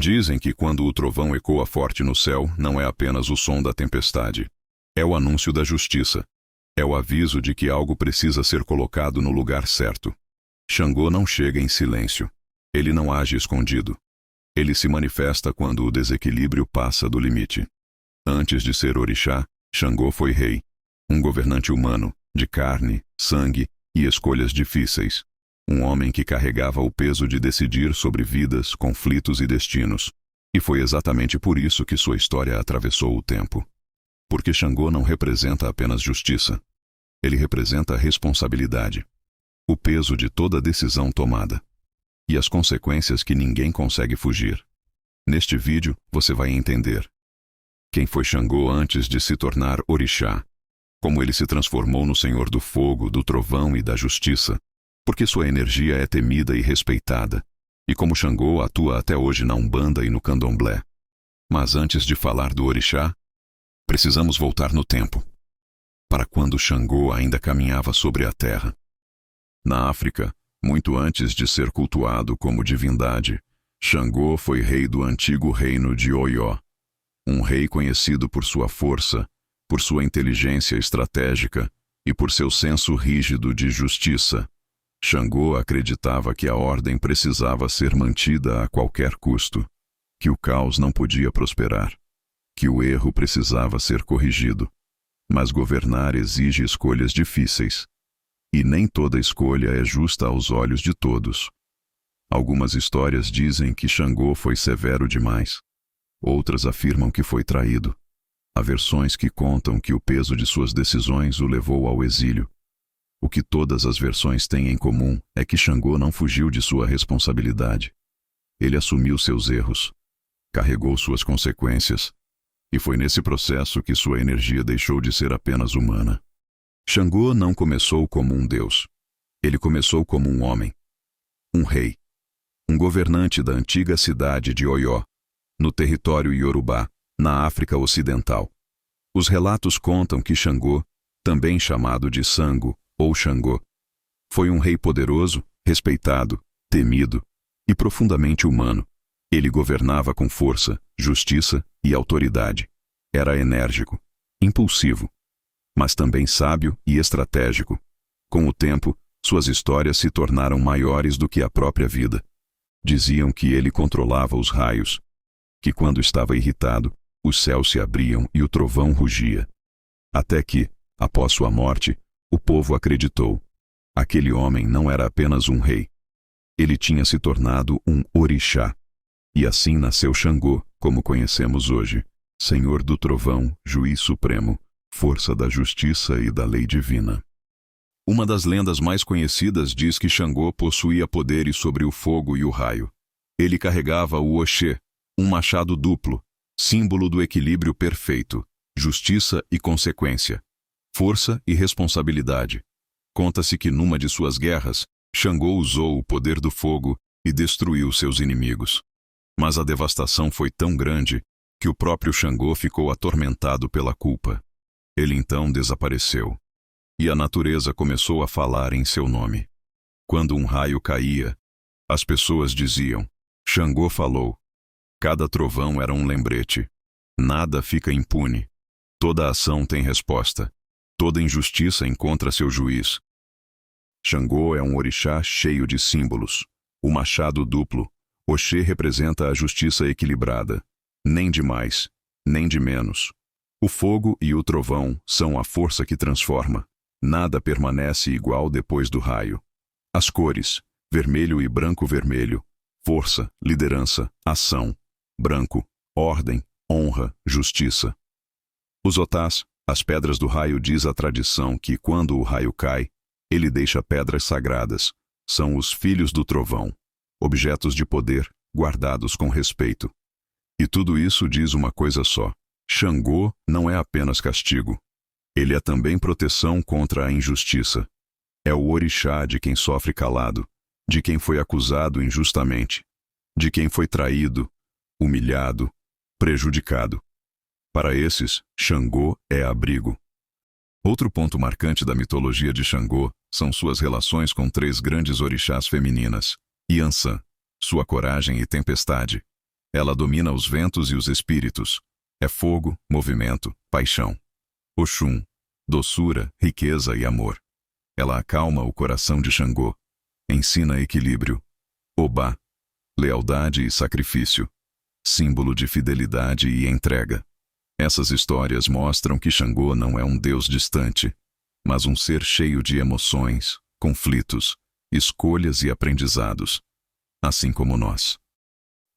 Dizem que quando o trovão ecoa forte no céu, não é apenas o som da tempestade. É o anúncio da justiça. É o aviso de que algo precisa ser colocado no lugar certo. Xangô não chega em silêncio. Ele não age escondido. Ele se manifesta quando o desequilíbrio passa do limite. Antes de ser orixá, Xangô foi rei. Um governante humano, de carne, sangue e escolhas difíceis. Um homem que carregava o peso de decidir sobre vidas, conflitos e destinos. E foi exatamente por isso que sua história atravessou o tempo. Porque Xangô não representa apenas justiça. Ele representa responsabilidade. O peso de toda decisão tomada. E as consequências que ninguém consegue fugir. Neste vídeo, você vai entender quem foi Xangô antes de se tornar orixá. Como ele se transformou no senhor do fogo, do trovão e da justiça. Porque sua energia é temida e respeitada, e como Xangô atua até hoje na Umbanda e no Candomblé. Mas antes de falar do orixá, precisamos voltar no tempo, para quando Xangô ainda caminhava sobre a terra. Na África, muito antes de ser cultuado como divindade, Xangô foi rei do antigo reino de Oió, um rei conhecido por sua força, por sua inteligência estratégica e por seu senso rígido de justiça. Xangô acreditava que a ordem precisava ser mantida a qualquer custo, que o caos não podia prosperar, que o erro precisava ser corrigido. Mas governar exige escolhas difíceis, e nem toda escolha é justa aos olhos de todos. Algumas histórias dizem que Xangô foi severo demais. Outras afirmam que foi traído. Há versões que contam que o peso de suas decisões o levou ao exílio. O que todas as versões têm em comum é que Xangô não fugiu de sua responsabilidade. Ele assumiu seus erros, carregou suas consequências, e foi nesse processo que sua energia deixou de ser apenas humana. Xangô não começou como um deus. Ele começou como um homem, um rei, um governante da antiga cidade de Oió, no território Iorubá, na África Ocidental. Os relatos contam que Xangô, também chamado de Sango, ou Xangô, foi um rei poderoso, respeitado, temido e profundamente humano. Ele governava com força, justiça e autoridade. Era enérgico, impulsivo, mas também sábio e estratégico. Com o tempo, suas histórias se tornaram maiores do que a própria vida. Diziam que ele controlava os raios, que quando estava irritado, os céus se abriam e o trovão rugia. Até que, após sua morte, o povo acreditou. Aquele homem não era apenas um rei. Ele tinha se tornado um orixá. E assim nasceu Xangô, como conhecemos hoje, senhor do trovão, juiz supremo, força da justiça e da lei divina. Uma das lendas mais conhecidas diz que Xangô possuía poderes sobre o fogo e o raio. Ele carregava o Oxê, um machado duplo, símbolo do equilíbrio perfeito, justiça e consequência. Força e responsabilidade. Conta-se que numa de suas guerras, Xangô usou o poder do fogo e destruiu seus inimigos. Mas a devastação foi tão grande que o próprio Xangô ficou atormentado pela culpa. Ele então desapareceu. E a natureza começou a falar em seu nome. Quando um raio caía, as pessoas diziam: Xangô falou. Cada trovão era um lembrete. Nada fica impune. Toda ação tem resposta. Toda injustiça encontra seu juiz. Xangô é um orixá cheio de símbolos. O machado duplo. Oxê representa a justiça equilibrada. Nem de mais, nem de menos. O fogo e o trovão são a força que transforma. Nada permanece igual depois do raio. As cores, vermelho e branco-vermelho. Força, liderança, ação. Branco, ordem, honra, justiça. Os otás, as pedras do raio, diz a tradição que quando o raio cai, ele deixa pedras sagradas. São os filhos do trovão, objetos de poder, guardados com respeito. E tudo isso diz uma coisa só: Xangô não é apenas castigo. Ele é também proteção contra a injustiça. É o orixá de quem sofre calado, de quem foi acusado injustamente, de quem foi traído, humilhado, prejudicado. Para esses, Xangô é abrigo. Outro ponto marcante da mitologia de Xangô são suas relações com três grandes orixás femininas: Yansan, sua coragem e tempestade; Ela domina os ventos e os espíritos. É fogo, movimento, paixão. Oxum, doçura, riqueza e amor. Ela acalma o coração de Xangô. Ensina equilíbrio. Obá, lealdade e sacrifício. Símbolo de fidelidade e entrega. Essas histórias mostram que Xangô não é um deus distante, mas um ser cheio de emoções, conflitos, escolhas e aprendizados, assim como nós.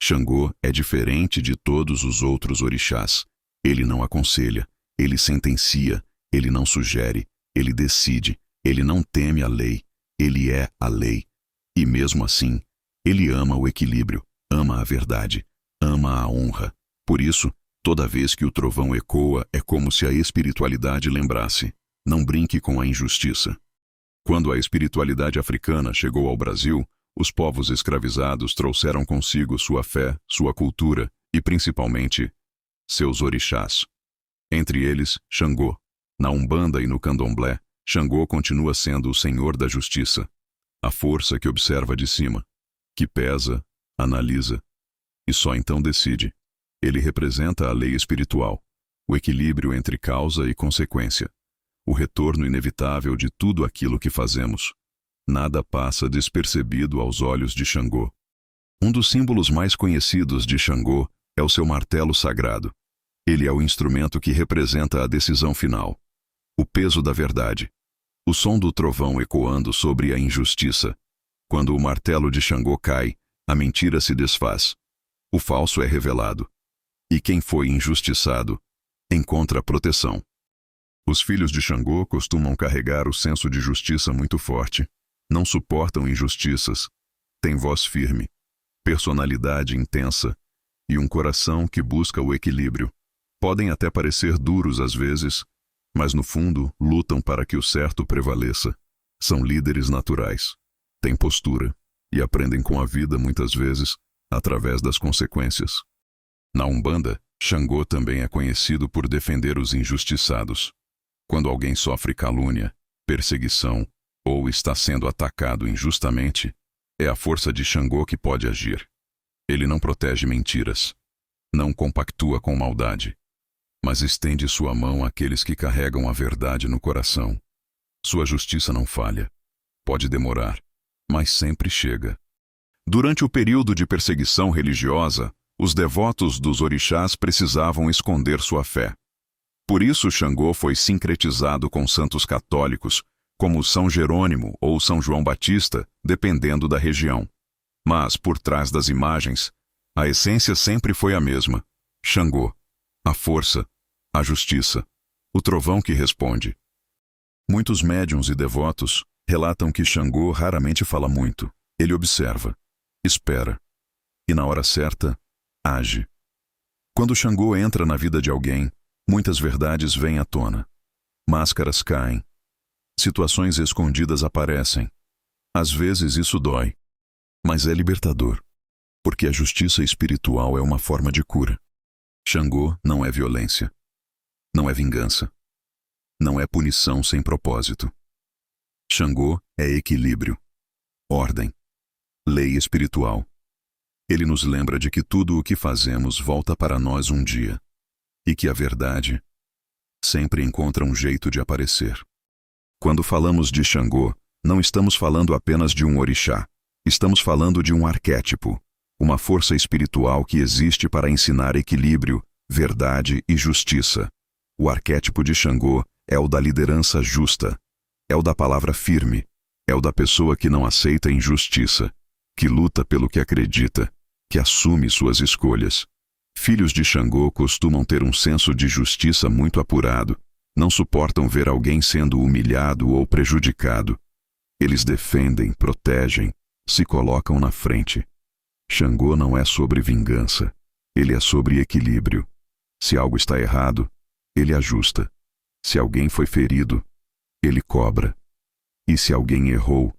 Xangô é diferente de todos os outros orixás. Ele não aconselha, ele sentencia, ele não sugere, ele decide, ele não teme a lei, ele é a lei. E mesmo assim, ele ama o equilíbrio, ama a verdade, ama a honra. Por isso, toda vez que o trovão ecoa, é como se a espiritualidade lembrasse: não brinque com a injustiça. Quando a espiritualidade africana chegou ao Brasil, os povos escravizados trouxeram consigo sua fé, sua cultura e, principalmente, seus orixás. Entre eles, Xangô. Na Umbanda e no Candomblé, Xangô continua sendo o senhor da justiça. A força que observa de cima, que pesa, analisa e só então decide. Ele representa a lei espiritual, o equilíbrio entre causa e consequência, o retorno inevitável de tudo aquilo que fazemos. Nada passa despercebido aos olhos de Xangô. Um dos símbolos mais conhecidos de Xangô é o seu martelo sagrado. Ele é o instrumento que representa a decisão final, o peso da verdade, o som do trovão ecoando sobre a injustiça. Quando o martelo de Xangô cai, a mentira se desfaz. O falso é revelado. E quem foi injustiçado encontra proteção. Os filhos de Xangô costumam carregar o senso de justiça muito forte. Não suportam injustiças. Têm voz firme, personalidade intensa e um coração que busca o equilíbrio. Podem até parecer duros às vezes, mas no fundo lutam para que o certo prevaleça. São líderes naturais. Têm postura e aprendem com a vida muitas vezes através das consequências. Na Umbanda, Xangô também é conhecido por defender os injustiçados. Quando alguém sofre calúnia, perseguição ou está sendo atacado injustamente, é a força de Xangô que pode agir. Ele não protege mentiras, não compactua com maldade, mas estende sua mão àqueles que carregam a verdade no coração. Sua justiça não falha. Pode demorar, mas sempre chega. Durante o período de perseguição religiosa, os devotos dos orixás precisavam esconder sua fé. Por isso Xangô foi sincretizado com santos católicos, como São Jerônimo ou São João Batista, dependendo da região. Mas, por trás das imagens, a essência sempre foi a mesma: Xangô, a força, a justiça, o trovão que responde. Muitos médiuns e devotos relatam que Xangô raramente fala muito. Ele observa, espera, e na hora certa, age. Quando Xangô entra na vida de alguém, muitas verdades vêm à tona. Máscaras caem. Situações escondidas aparecem. Às vezes isso dói, mas é libertador, porque a justiça espiritual é uma forma de cura. Xangô não é violência, não é vingança, não é punição sem propósito. Xangô é equilíbrio, ordem, lei espiritual. Ele nos lembra de que tudo o que fazemos volta para nós um dia, e que a verdade sempre encontra um jeito de aparecer. Quando falamos de Xangô, não estamos falando apenas de um orixá. Estamos falando de um arquétipo, uma força espiritual que existe para ensinar equilíbrio, verdade e justiça. O arquétipo de Xangô é o da liderança justa, é o da palavra firme, é o da pessoa que não aceita injustiça, que luta pelo que acredita, que assume suas escolhas. Filhos de Xangô costumam ter um senso de justiça muito apurado. Não suportam ver alguém sendo humilhado ou prejudicado. Eles defendem, protegem, se colocam na frente. Xangô não é sobre vingança. Ele é sobre equilíbrio. Se algo está errado, ele ajusta. Se alguém foi ferido, ele cobra. E se alguém errou,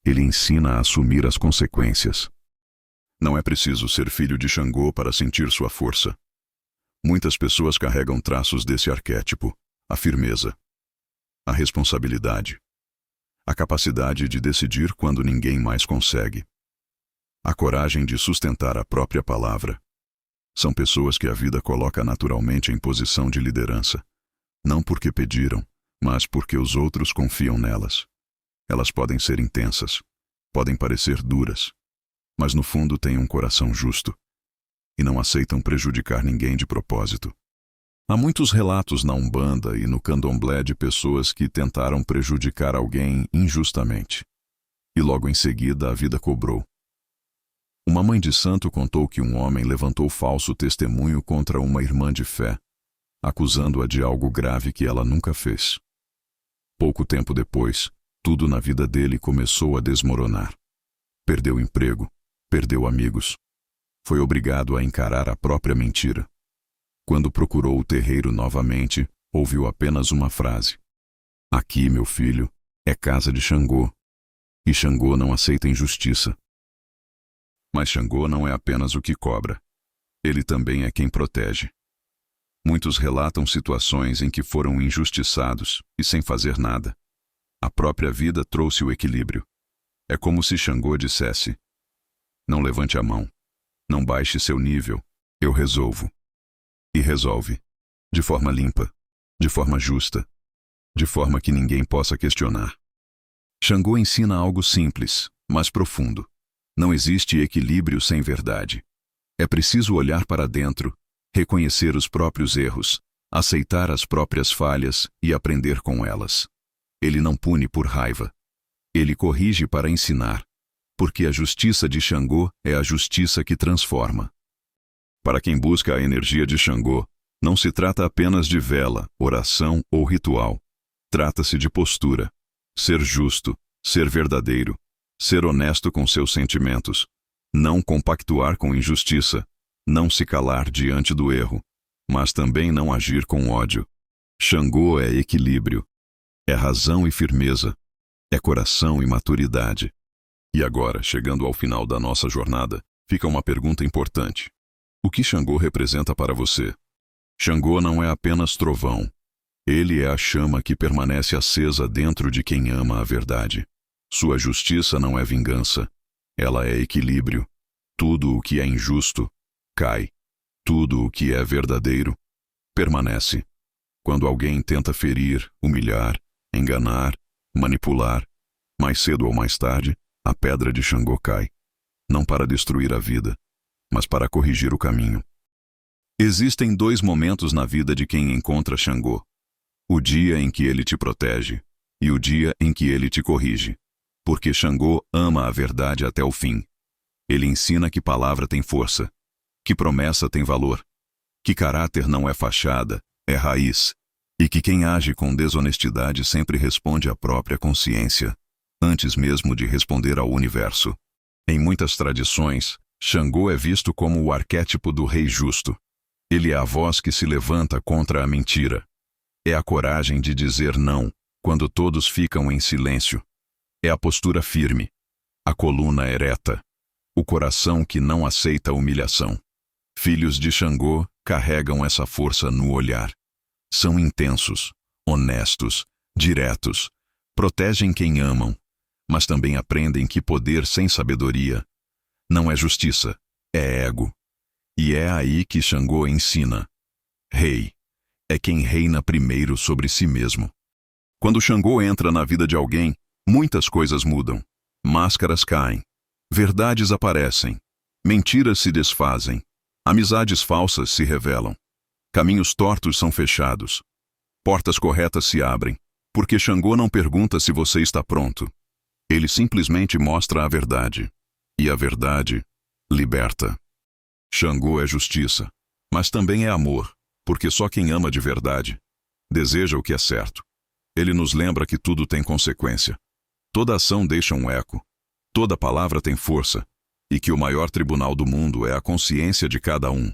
ele ensina a assumir as consequências. Não é preciso ser filho de Xangô para sentir sua força. Muitas pessoas carregam traços desse arquétipo: a firmeza, a responsabilidade, a capacidade de decidir quando ninguém mais consegue, a coragem de sustentar a própria palavra, São pessoas que a vida coloca naturalmente em posição de liderança. Não porque pediram, mas porque os outros confiam nelas. Elas podem ser intensas, podem parecer duras, mas no fundo têm um coração justo e não aceitam prejudicar ninguém de propósito. Há muitos relatos na Umbanda e no Candomblé de pessoas que tentaram prejudicar alguém injustamente. E logo em seguida a vida cobrou. Uma mãe de santo contou que um homem levantou falso testemunho contra uma irmã de fé, acusando-a de algo grave que ela nunca fez. Pouco tempo depois, tudo na vida dele começou a desmoronar. Perdeu emprego, perdeu amigos. Foi obrigado a encarar a própria mentira. Quando procurou o terreiro novamente, ouviu apenas uma frase: "Aqui, meu filho, é casa de Xangô. E Xangô não aceita injustiça." Mas Xangô não é apenas o que cobra. Ele também é quem protege. Muitos relatam situações em que foram injustiçados e sem fazer nada. A própria vida trouxe o equilíbrio. É como se Xangô dissesse: "Não levante a mão. Não baixe seu nível. Eu resolvo." E resolve. De forma limpa. De forma justa. De forma que ninguém possa questionar. Xangô ensina algo simples, mas profundo. Não existe equilíbrio sem verdade. É preciso olhar para dentro, reconhecer os próprios erros, aceitar as próprias falhas e aprender com elas. Ele não pune por raiva. Ele corrige para ensinar, porque a justiça de Xangô é a justiça que transforma. Para quem busca a energia de Xangô, não se trata apenas de vela, oração ou ritual. Trata-se de postura. Ser justo, ser verdadeiro, ser honesto com seus sentimentos, não compactuar com injustiça, não se calar diante do erro, mas também não agir com ódio. Xangô é equilíbrio, é razão e firmeza, é coração e maturidade. E agora, chegando ao final da nossa jornada, fica uma pergunta importante. O que Xangô representa para você? Xangô não é apenas trovão. Ele é a chama que permanece acesa dentro de quem ama a verdade. Sua justiça não é vingança. Ela é equilíbrio. Tudo o que é injusto cai. Tudo o que é verdadeiro permanece. Quando alguém tenta ferir, humilhar, enganar, manipular, mais cedo ou mais tarde, a pedra de Xangô cai. Não para destruir a vida, mas para corrigir o caminho. Existem 2 momentos na vida de quem encontra Xangô: o dia em que ele te protege e o dia em que ele te corrige. Porque Xangô ama a verdade até o fim. Ele ensina que palavra tem força, que promessa tem valor, que caráter não é fachada, é raiz, e que quem age com desonestidade sempre responde à própria consciência, antes mesmo de responder ao universo. Em muitas tradições, Xangô é visto como o arquétipo do rei justo. Ele é a voz que se levanta contra a mentira. É a coragem de dizer não, quando todos ficam em silêncio. É a postura firme, a coluna ereta, o coração que não aceita humilhação. Filhos de Xangô carregam essa força no olhar. São intensos, honestos, diretos, protegem quem amam, mas também aprendem que poder sem sabedoria não é justiça, é ego. E é aí que Xangô ensina. Rei é quem reina primeiro sobre si mesmo. Quando Xangô entra na vida de alguém, muitas coisas mudam. Máscaras caem, verdades aparecem, mentiras se desfazem, amizades falsas se revelam, caminhos tortos são fechados, portas corretas se abrem, porque Xangô não pergunta se você está pronto. Ele simplesmente mostra a verdade. E a verdade liberta. Xangô é justiça, mas também é amor, porque só quem ama de verdade deseja o que é certo. Ele nos lembra que tudo tem consequência. Toda ação deixa um eco. Toda palavra tem força. E que o maior tribunal do mundo é a consciência de cada um.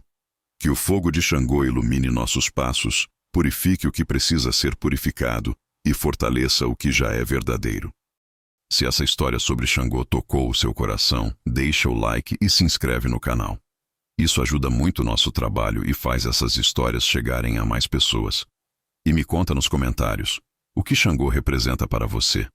Que o fogo de Xangô ilumine nossos passos, purifique o que precisa ser purificado e fortaleça o que já é verdadeiro. Se essa história sobre Xangô tocou o seu coração, deixa o like e se inscreve no canal. Isso ajuda muito o nosso trabalho e faz essas histórias chegarem a mais pessoas. E me conta nos comentários, o que Xangô representa para você?